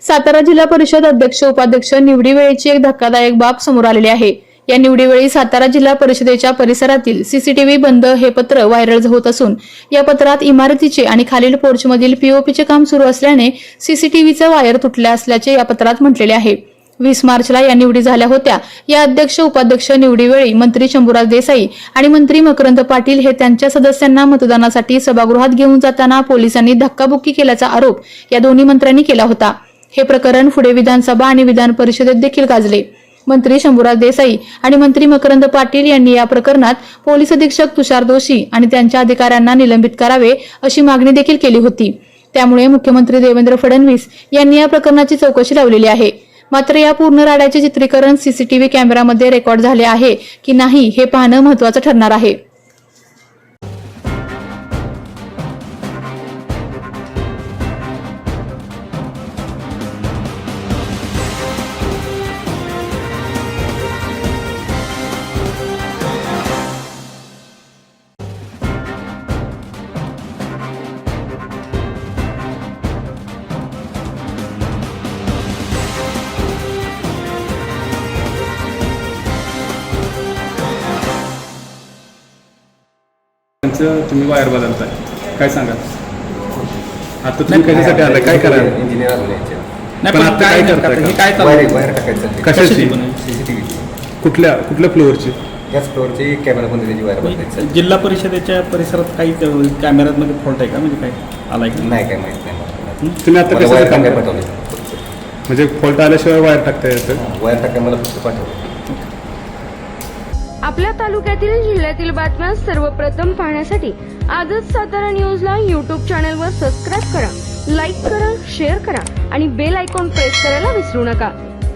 सातारा जिल्हा परिषद अध्यक्ष उपाध्यक्ष निवडीवेळेची एक धक्कादायक बाब समोर आलेली आहे। या निवडीवेळी सातारा जिल्हा परिषदेच्या परिसरातील सीसीटीव्ही बंद हे पत्र व्हायरल होत असून या पत्रात इमारतीचे आणि खालील पोर्चमधील पीओपीचे काम सुरू असल्याने सीसीटीव्हीचा वायर तुटल्या असल्याचे या पत्रात म्हटलेले आहे। 20 मार्चला या निवडी झाल्या होत्या। या अध्यक्ष उपाध्यक्ष निवडीवेळी मंत्री शंभूराज देसाई आणि मंत्री मकरंद पाटील हे त्यांच्या सदस्यांना मतदानासाठी सभागृहात घेऊन जाताना पोलिसांनी धक्काबुक्की केल्याचा आरोप या दोन्ही मंत्र्यांनी केला होता। हे प्रकरण पुढे विधानसभा आणि विधान परिषदेत देखील गाजले। मंत्री शंभूराज देसाई आणि मंत्री मकरंद पाटील यांनी या प्रकरणात पोलीस अधीक्षक तुषार दोशी आणि त्यांच्या अधिकाऱ्यांना निलंबित करावे अशी मागणी देखील केली होती। त्यामुळे मुख्यमंत्री देवेंद्र फडणवीस यांनी या प्रकरणाची चौकशी लावलेली आहे। मात्र या पूर्ण राड्याचे चित्रीकरण सीसीटीव्ही कॅमेरामध्ये रेकॉर्ड झाले आहे की नाही हे पाहणं महत्त्वाचं ठरणार आहे। तुम्ही वायर बदलताय, काय सांगाल? आता तुम्ही कशासाठी आलाय, काय करायला? इंजिनियर आलो नाही, पण आता काय करताय? हे काय वायर टाकायचं. कशाची? सीसीटीव्ही कुठल्या फ्लोअरची? याच फ्लोअरची कॅमेरा बंद त्याची वायर बदलायचं. जिल्हा परिषदेच्या परिसरात काही कॅमेऱ्यामध्ये फॉल्ट आहे का? म्हणजे काय आलाय का? नाही, काय माहित नाही मला. तुम्ही आता मला कसं वायर काम टाकायला करता? पाठवलं. म्हणजे फॉल्ट आल्याशिवाय वायर टाकता येतं? वायर टाकायला मला फक्त पाठवलं. आपल्या तालुक्यातील जिल्ह्यातील बातम्या सर्वप्रथम पाहण्यासाठी आजच सातारा न्यूजला YouTube चॅनलवर सबस्क्राईब करा, लाईक करा, शेअर करा आणि बेल आयकॉन प्रेस करायला विसरू नका।